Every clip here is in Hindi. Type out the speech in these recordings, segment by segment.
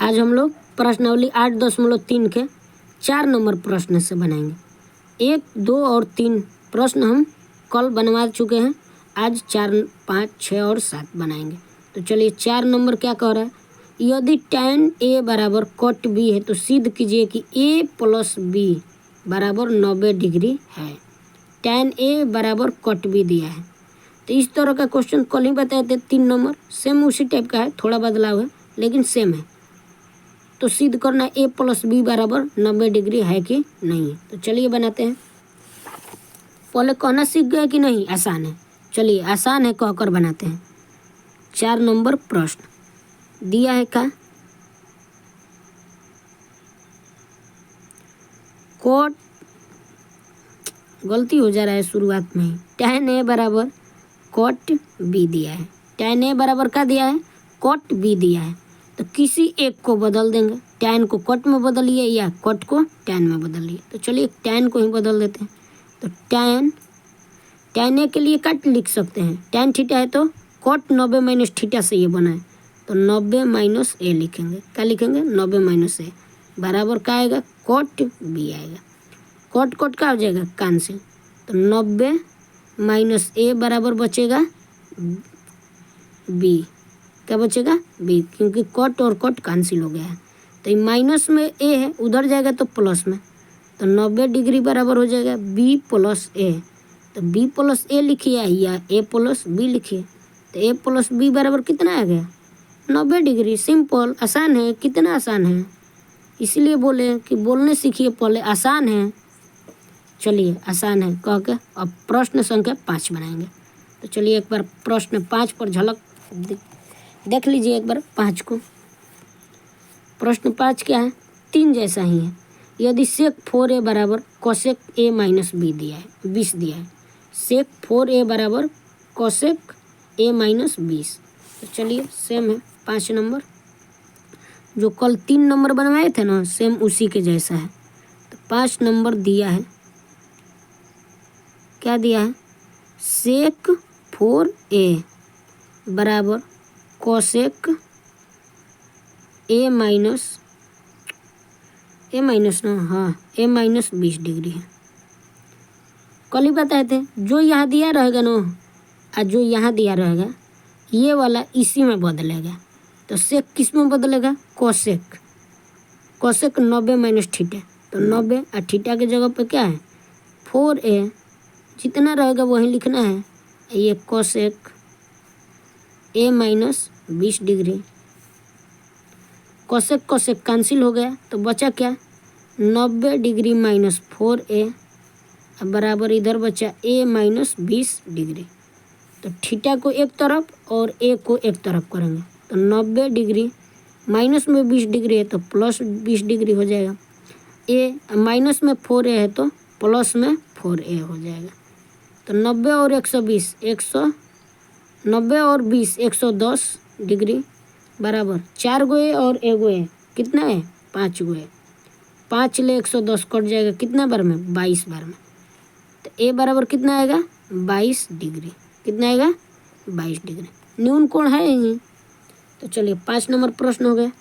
आज हम लोग प्रश्नावली 8.3 के 4 नंबर प्रश्न से बनाएंगे। 1, 2 और 3 प्रश्न हम कल बनवा चुके हैं। आज 4, 5, 6 और 7 बनाएंगे। तो चलिए 4 नंबर क्या कह रहा है, यदि tan A बराबर cot B है तो सिद्ध कीजिए कि A प्लस B बराबर 90 डिग्री है। tan A बराबर cot B दिया है। तो इस तरह का क्वेश्चन कल ही बताए थे। 3 नंबर सेम उसी टाइप का है, थोड़ा बदलाव है लेकिन सेम है। तो सिद्ध करना A प्लस B बराबर 90 डिग्री है कि नहीं है। तो चलिए बनाते हैं। पहले कहना सीख गए कि नहीं, आसान है। चलिए आसान है कहकर बनाते हैं। 4 नंबर प्रश्न दिया है का कोट, गलती हो जा रहा है शुरुआत में ही। tan A बराबर cot B दिया है। tan A बराबर क्या दिया है, cot B दिया है। तो किसी एक को बदल देंगे। tan को cot में बदलिए या cot को tan में बदलिए। तो चलिए tan को ही बदल देते हैं। तो tan A के लिए कट लिख सकते हैं। tan थीटा है तो cot 90 माइनस थीटा से ये बना है। तो 90 माइनस A लिखेंगे। क्या लिखेंगे, 90 माइनस A बराबर क्या आएगा, cot B आएगा। cot क्या हो जाएगा, कैंसिल। तो 90 माइनस A बराबर बचेगा B। क्या बचेगा, B, क्योंकि cot और cot कैंसिल हो गया है। तो ये माइनस में A है, उधर जाएगा तो प्लस में। तो 90 डिग्री बराबर हो जाएगा B प्लस A। तो B प्लस A लिखिए या A प्लस B लिखिए। तो A प्लस B बराबर कितना आ गया, 90 डिग्री। सिंपल, आसान है। कितना आसान है, इसलिए बोले कि बोलने सीखिए पहले, आसान है। चलिए आसान है कह के अब प्रश्न संख्या 5 बनाएंगे। तो चलिए एक बार प्रश्न 5 पर झलक देख लीजिए एक बार 5 को। प्रश्न 5 क्या है, 3 जैसा ही है। यदि सेक 4A बराबर कोसेक A माइनस B दिया है, 20 दिया है। सेक 4A बराबर कोसेक A माइनस 20। तो चलिए सेम है 5 नंबर, जो कल 3 नंबर बनवाए थे ना, सेम उसी के जैसा है। तो 5 नंबर दिया है, क्या दिया है, सेक 4A बराबर कोसेक A माइनस ना, हाँ, A माइनस 20 डिग्री है। कल ही बताए थे, जो यहाँ दिया रहेगा ना और जो यहाँ दिया रहेगा, ये वाला इसी में बदलेगा। तो सेक किस में बदलेगा, कोसेक। Cosec 90 minus theta. तो 90 और थीटा के जगह पे क्या है, 4A, जितना रहेगा वही लिखना है। ये cosec A minus 20 degree. Cosec cosec cancel हो गया तो बचा क्या, 90 डिग्री माइनस 4A बराबर इधर बचा A माइनस 20 डिग्री। तो थीटा को एक तरफ और A को एक तरफ करेंगे। तो 90 डिग्री माइनस में 20 डिग्री है तो प्लस 20 डिग्री हो जाएगा। A माइनस में 4A है तो प्लस में 4A हो जाएगा। तो 90 और 120, 90 और 20 110 डिग्री बराबर 4 गो A और 1 गो A, कितना है, 5 गो A। 5 ले 110 कट जाएगा कितना बार में, 22 बार में। तो A बराबर कितना आएगा, 22 डिग्री। कितना आएगा, 22 डिग्री। न्यून कोण है यही। तो चलिए 5 नंबर प्रश्न हो गया।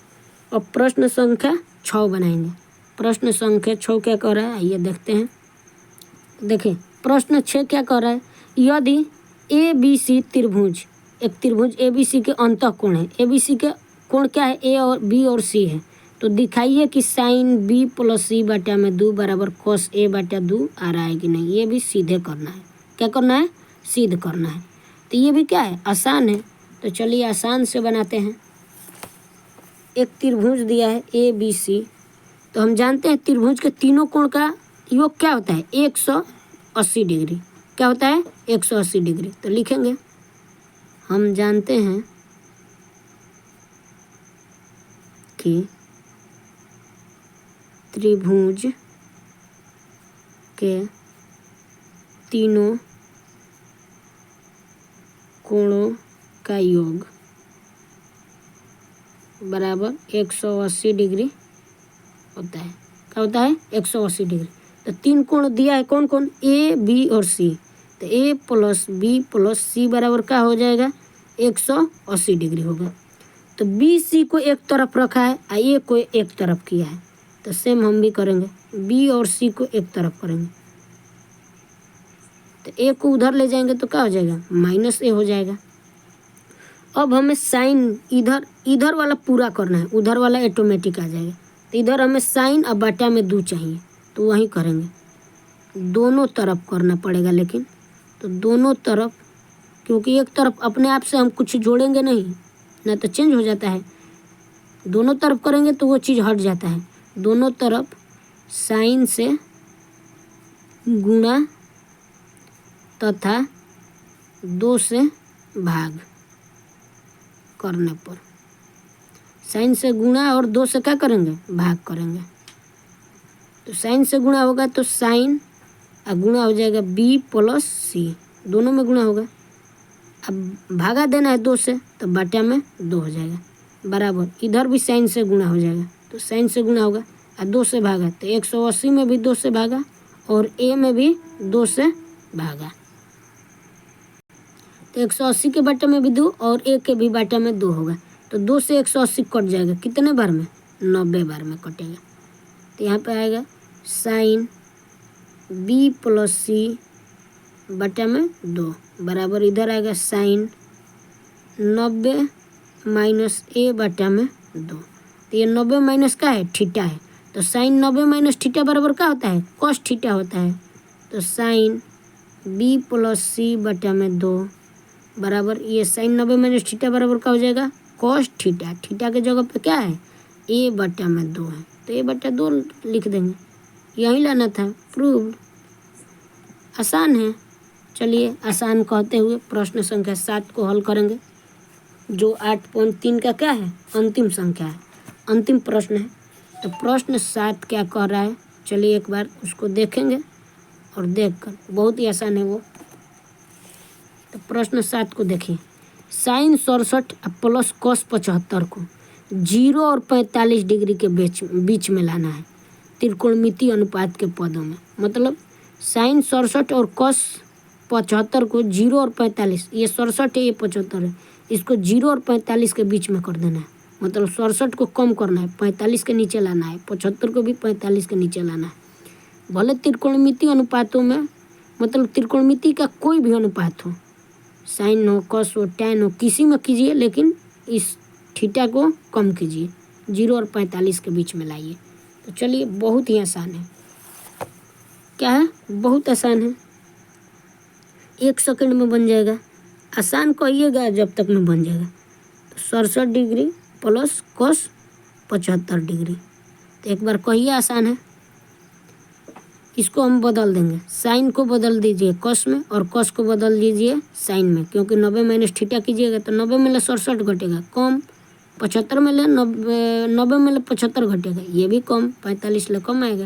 अब प्रश्न संख्या 6 बनाएंगे। प्रश्न संख्या 6 क्या कह रहा है, आइए देखते हैं। देखिए प्रश्न 6 क्या कह रहा है, यदि ABC त्रिभुज, एक त्रिभुज ABC के अंतःकोण है। ABC के कोण क्या है, A और B और C है। तो दिखाइए कि साइन B प्लस C बटा में 2 बराबर cos A बटा 2 आ रहा है कि नहीं। ये भी सीधे करना है। क्या करना है, सिद्ध करना है। तो ये भी क्या है, आसान है। तो चलिए आसान से बनाते हैं। एक त्रिभुज दिया है ABC। तो हम जानते हैं त्रिभुज के तीनों कोण का योग क्या होता है, 180 डिग्री। क्या होता है, 180 डिग्री। तो लिखेंगे, हम जानते हैं कि त्रिभुज के तीनों कोणों का योग बराबर 180 डिग्री होता है। क्या होता है, 180 डिग्री। तो 3 कोण दिया है, कौन कौन, A B और C। तो A plus B plus C बराबर क्या हो जाएगा, 180 डिग्री होगा। तो बी सी को एक तरफ रखा है और ए को एक तरफ किया है, तो सेम हम भी करेंगे, बी और सी को एक तरफ करेंगे। तो ए को उधर ले जाएंगे तो क्या हो जाएगा, माइनस ए हो जाएगा। अब हमें साइन इधर वाला पूरा करना है, उधर वाला ऑटोमेटिक आ जाएगा। तो इधर हमें साइन और बटा में 2 चाहिए, तो वहीं करेंगे, दोनों तरफ करना पड़ेगा। लेकिन तो दोनों तरफ, क्योंकि एक तरफ अपने आप से हम कुछ जोड़ेंगे नहीं ना, तो चेंज हो जाता है। दोनों तरफ करेंगे तो वो चीज़ हट जाता है। दोनों तरफ साइन से गुणा तथा 2 से भाग करने पर, साइन से गुणा और 2 से क्या करेंगे, भाग करेंगे। तो साइन से गुणा होगा तो साइन और गुणा हो जाएगा बी प्लस सी, दोनों में गुणा होगा। अब भागा देना है 2 से, तो बटा में 2 हो जाएगा, बराबर इधर भी साइन से गुणा हो जाएगा। तो साइन से गुणा होगा और 2 से भागा, तो 180 में भी 2 से भागा और ए में भी 2 से भागा। तो 180 के बटे में भी 2 और ए के भी बटे में 2 होगा। तो 2 से 180 कट जाएगा, कितने बार में, 90 बार में कटेगा। तो यहाँ पे आएगा साइन बी प्लस सी बटा में 2 बराबर इधर आएगा साइन 90 माइनस ए बटा में 2। तो ये 90 माइनस क्या है, थीटा है। तो साइन 90 माइनस थीटा बराबर क्या होता है, कॉस थीटा होता है। तो साइन बी प्लस सी बटा में 2 बराबर ये साइन 90 माइनस थीटा बराबर क्या हो जाएगा, कॉस थीटा। थीटा के जगह पे क्या है, ए बटा में 2 है, तो ए बटा 2 लिख देंगे। यही लाना था, प्रूव्ड। आसान है। चलिए आसान कहते हुए प्रश्न संख्या 7 को हल करेंगे, जो 8.3 का क्या है, अंतिम संख्या है, अंतिम प्रश्न है। तो प्रश्न 7 क्या कह रहा है, चलिए एक बार उसको देखेंगे और देखकर, बहुत ही आसान है वो। तो प्रश्न 7 को देखिए, साइन 67 प्लस कॉस 75 को 0 और 45 डिग्री के बीच में लाना है त्रिकोणमिति अनुपात के पदों में। मतलब साइन 67 और कॉस 75 को 0 और 45, ये 67 है, ये 75 है, इसको 0 और 45 के बीच में कर देना है। मतलब 67 को कम करना है, 45 के नीचे लाना है, 75 को भी 45 के नीचे लाना है। भले त्रिकोणमिति अनुपातों में, मतलब त्रिकोणमिति का कोई भी अनुपात हो, साइन हो, कॉस हो, टैन हो, किसी में कीजिए, लेकिन इस थीटा को कम कीजिए, 0 और 45 के बीच में लाइए। तो चलिए, बहुत ही आसान है। क्या है, बहुत आसान है, 1 सेकंड में बन जाएगा। आसान कहिएगा जब तक में बन जाएगा। तो 67 डिग्री प्लस कॉस 75 डिग्री, तो एक बार कहिए, आसान है। इसको हम बदल देंगे, साइन को बदल दीजिए कॉस में और कॉस को बदल दीजिए साइन में, क्योंकि 90 माइनस थीटा कीजिएगा तो 90 में ले 67 घटेगा, कम 75 में ले 90 में ले 75 घटेगा, ये भी कम 45 ले कम आएगा।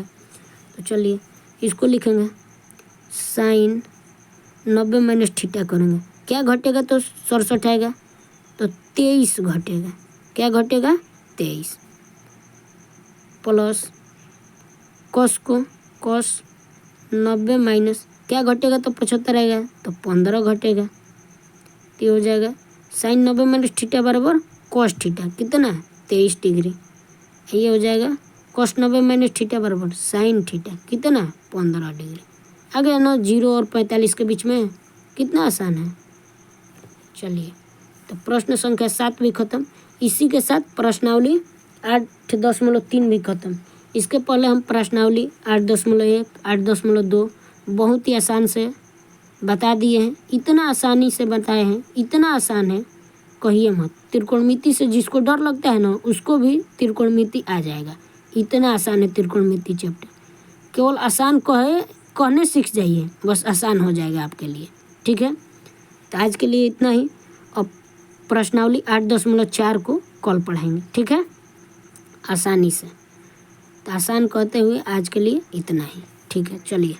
तो चलिए इसको लिखेंगे, साइन 90 माइनस थीटा करेंगे, क्या घटेगा, तो 67 आएगा, तो 23 घटेगा। क्या घटेगा, 23 प्लस कॉस को, कॉस 90 माइनस क्या घटेगा, तो 75 आएगा, तो 15 घटेगा। तो हो जाएगा साइन 90 माइनस थीटा बराबर कॉस थीटा, कितना, 23 डिग्री। ये हो जाएगा कॉस 90 माइनस थीटा बराबर साइन थीटा, कितना, 15 डिग्री। आ गया ना, 0 और 45 के बीच में, कितना आसान है। चलिए, तो प्रश्न संख्या 7 भी खत्म। इसी के साथ प्रश्नावली 8.3 भी खत्म। इसके पहले हम प्रश्नावली 8.1, 8.2 बहुत ही आसान से बता दिए हैं। इतना आसानी से बताए हैं, इतना आसान है कहिए मत। त्रिकोणमिति से जिसको डर लगता है ना, उसको भी त्रिकोणमिति आ जाएगा। इतना आसान है त्रिकोणमिति चैप्टर। केवल आसान कहने सीख जाइए, बस आसान हो जाएगा आपके लिए। ठीक है, तो आज के लिए इतना ही। अब प्रश्नावली 8.4 को कल पढ़ाएंगे, ठीक है, आसानी से। तो आसान कहते हुए आज के लिए इतना ही, ठीक है, चलिए।